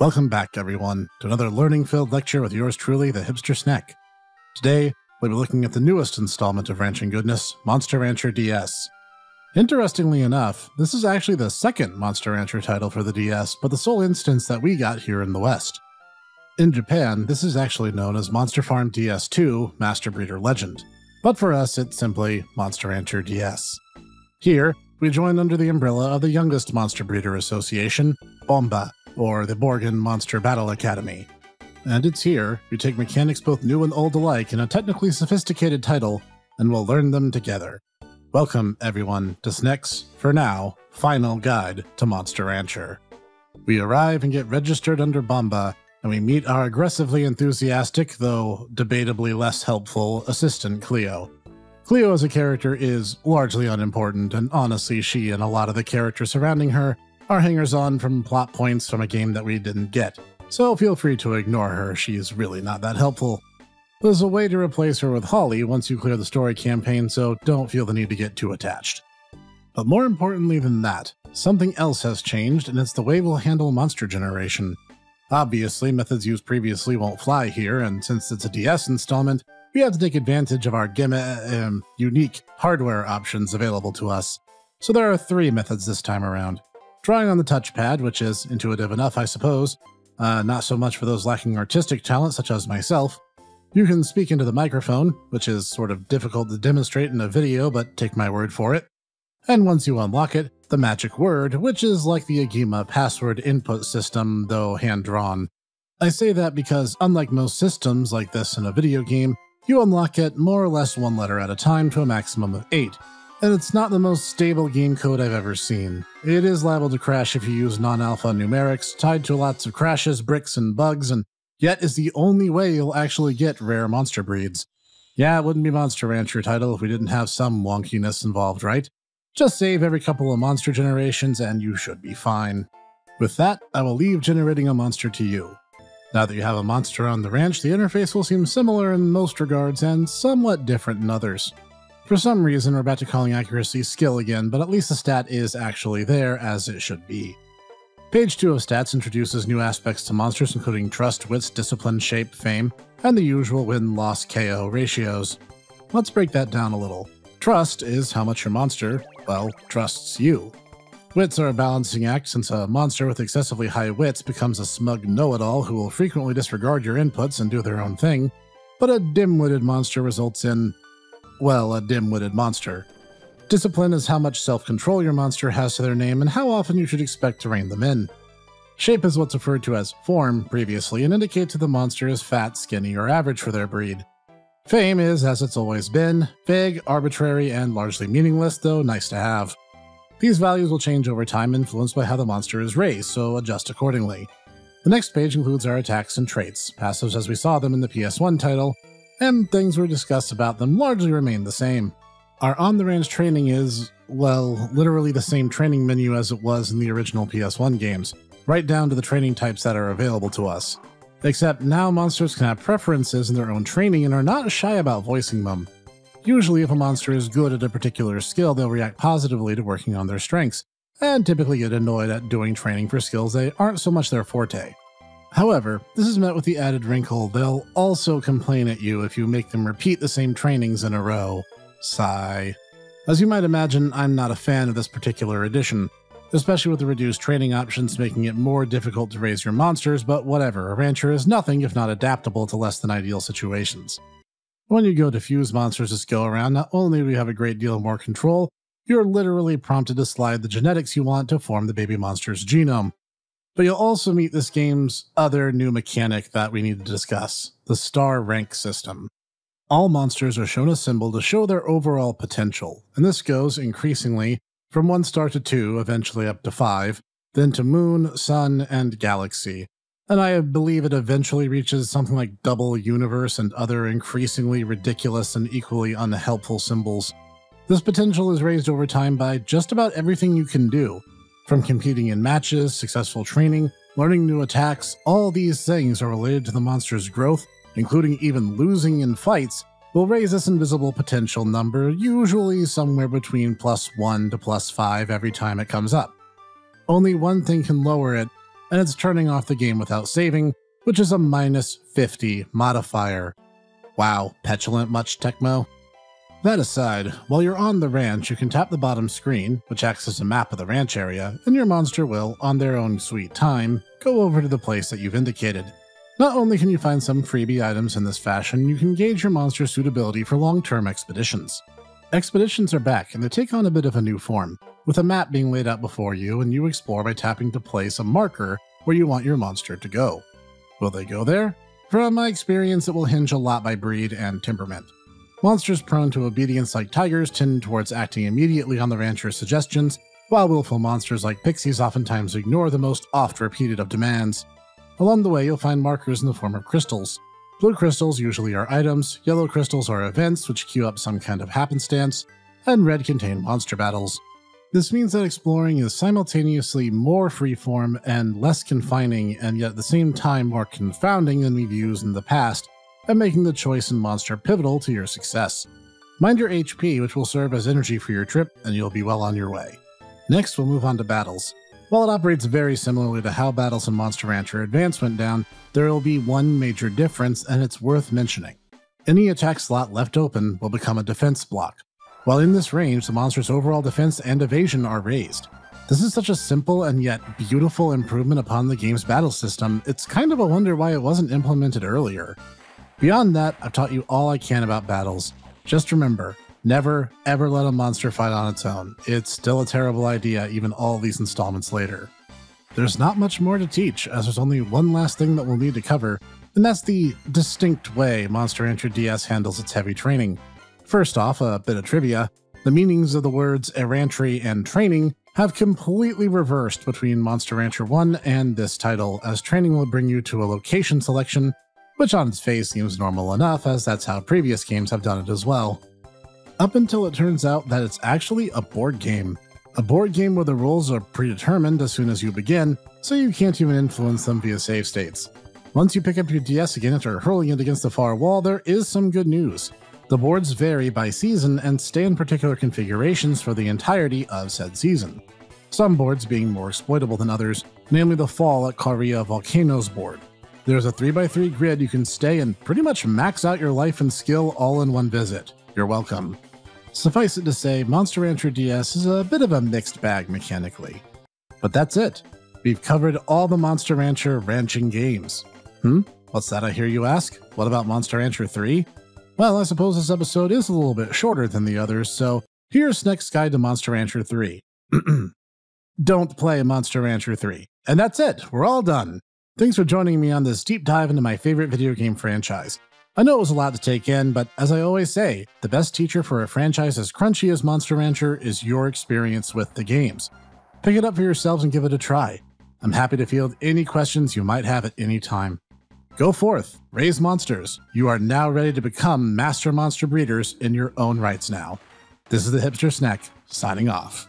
Welcome back, everyone, to another learning-filled lecture with yours truly, the hipster Snek. Today, we'll be looking at the newest installment of Ranching Goodness, Monster Rancher DS. Interestingly enough, this is actually the second Monster Rancher title for the DS, but the sole instance that we got here in the West. In Japan, this is actually known as Monster Farm DS2 Master Breeder Legend, but for us it's simply Monster Rancher DS. Here, we join under the umbrella of the youngest Monster Breeder Association, Bomba, or the Borgen Monster Battle Academy. And it's here we take mechanics both new and old alike in a technically sophisticated title, and we'll learn them together. Welcome, everyone, to Snek's, for now, final guide to Monster Rancher. We arrive and get registered under Bomba, and we meet our aggressively enthusiastic, though debatably less helpful, assistant Cleo. Cleo as a character is largely unimportant, and honestly she and a lot of the characters surrounding her are hangers-on from plot points from a game that we didn't get, so feel free to ignore her, she's really not that helpful. There's a way to replace her with Holly once you clear the story campaign, so don't feel the need to get too attached. But more importantly than that, something else has changed, and it's the way we'll handle monster generation. Obviously, methods used previously won't fly here, and since it's a DS installment, we have to take advantage of our unique hardware options available to us. So there are 3 methods this time around. Drawing on the touchpad, which is intuitive enough, I suppose, not so much for those lacking artistic talent such as myself. You can speak into the microphone, which is sort of difficult to demonstrate in a video, but take my word for it. And once you unlock it, the magic word, which is like the Agima password input system, though hand-drawn. I say that because, unlike most systems like this in a video game, you unlock it more or less 1 letter at a time to a maximum of 8. And it's not the most stable game code I've ever seen. It is liable to crash if you use non-alpha numerics, tied to lots of crashes, bricks, and bugs, and yet is the only way you'll actually get rare monster breeds. Yeah, it wouldn't be Monster Rancher title if we didn't have some wonkiness involved, right? Just save every couple of monster generations and you should be fine. With that, I will leave generating a monster to you. Now that you have a monster on the ranch, the interface will seem similar in most regards and somewhat different in others. For some reason, we're back to calling accuracy skill again, but at least the stat is actually there, as it should be. Page 2 of stats introduces new aspects to monsters including trust, wits, discipline, shape, fame, and the usual win-loss KO ratios. Let's break that down a little. Trust is how much your monster, well, trusts you. Wits are a balancing act, since a monster with excessively high wits becomes a smug know-it-all who will frequently disregard your inputs and do their own thing, but a dim-witted monster results in, well, a dim-witted monster. Discipline is how much self-control your monster has to their name and how often you should expect to rein them in. Shape is what's referred to as form previously and indicates if the monster is fat, skinny, or average for their breed. Fame is, as it's always been, vague, arbitrary, and largely meaningless, though nice to have. These values will change over time, influenced by how the monster is raised, so adjust accordingly. The next page includes our attacks and traits, passives as we saw them in the PS1 title, and things we discussed about them largely remain the same. Our on-the-range training is, well, literally the same training menu as it was in the original PS1 games, right down to the training types that are available to us. Except now monsters can have preferences in their own training and are not shy about voicing them. Usually if a monster is good at a particular skill, they'll react positively to working on their strengths, and typically get annoyed at doing training for skills that aren't so much their forte. However, this is met with the added wrinkle, they'll also complain at you if you make them repeat the same trainings in a row. Sigh. As you might imagine, I'm not a fan of this particular edition, especially with the reduced training options making it more difficult to raise your monsters, but whatever, a rancher is nothing if not adaptable to less than ideal situations. When you go to fuse monsters this go around, not only do you have a great deal more control, you're literally prompted to slide the genetics you want to form the baby monster's genome. But you'll also meet this game's other new mechanic that we need to discuss, the star rank system. All monsters are shown a symbol to show their overall potential, and this goes, increasingly, from 1 star to 2, eventually up to 5, then to moon, sun, and galaxy. And I believe it eventually reaches something like double universe and other increasingly ridiculous and equally unhelpful symbols. This potential is raised over time by just about everything you can do. From competing in matches, successful training, learning new attacks, all these things are related to the monster's growth, including even losing in fights, will raise this invisible potential number, usually somewhere between +1 to +5 every time it comes up. Only one thing can lower it, and it's turning off the game without saving, which is a -50 modifier. Wow, petulant much, Tecmo? That aside, while you're on the ranch, you can tap the bottom screen, which acts as a map of the ranch area, and your monster will, on their own sweet time, go over to the place that you've indicated. Not only can you find some freebie items in this fashion, you can gauge your monster's suitability for long-term expeditions. Expeditions are back, and they take on a bit of a new form, with a map being laid out before you, and you explore by tapping to place a marker where you want your monster to go. Will they go there? From my experience, it will hinge a lot by breed and temperament. Monsters prone to obedience like tigers tend towards acting immediately on the rancher's suggestions, while willful monsters like pixies oftentimes ignore the most oft-repeated of demands. Along the way, you'll find markers in the form of crystals. Blue crystals usually are items, yellow crystals are events which cue up some kind of happenstance, and red contain monster battles. This means that exploring is simultaneously more freeform and less confining, and yet at the same time more confounding than we've used in the past, and making the choice in monster pivotal to your success. Mind your HP, which will serve as energy for your trip, and you'll be well on your way. Next, we'll move on to battles. While it operates very similarly to how battles in Monster Rancher Advance went down, there will be one major difference, and it's worth mentioning. Any attack slot left open will become a defense block. While in this range, the monster's overall defense and evasion are raised. This is such a simple and yet beautiful improvement upon the game's battle system, it's kind of a wonder why it wasn't implemented earlier. Beyond that, I've taught you all I can about battles. Just remember, never, ever let a monster fight on its own. It's still a terrible idea, even all these installments later. There's not much more to teach, as there's only one last thing that we'll need to cover, and that's the distinct way Monster Rancher DS handles its heavy training. First off, a bit of trivia. The meanings of the words errantry and training have completely reversed between Monster Rancher 1 and this title, as training will bring you to a location selection, which on its face seems normal enough, as that's how previous games have done it as well. Up until it turns out that it's actually a board game. A board game where the rules are predetermined as soon as you begin, so you can't even influence them via save states. Once you pick up your DS again after hurling it against the far wall, there is some good news. The boards vary by season and stay in particular configurations for the entirety of said season. Some boards being more exploitable than others, namely the Fall at Korea Volcanoes board. There's a 3x3 grid you can stay and pretty much max out your life and skill all in one visit. You're welcome. Suffice it to say, Monster Rancher DS is a bit of a mixed bag mechanically. But that's it. We've covered all the Monster Rancher ranching games. What's that I hear you ask? What about Monster Rancher 3? Well, I suppose this episode is a little bit shorter than the others, so here's Snek's guide to Monster Rancher 3. Don't play Monster Rancher 3. And that's it. We're all done. Thanks for joining me on this deep dive into my favorite video game franchise. I know it was a lot to take in, but as I always say, the best teacher for a franchise as crunchy as Monster Rancher is your experience with the games. Pick it up for yourselves and give it a try. I'm happy to field any questions you might have at any time. Go forth, raise monsters. You are now ready to become master monster breeders in your own rights now. This is the Hipster Snek, signing off.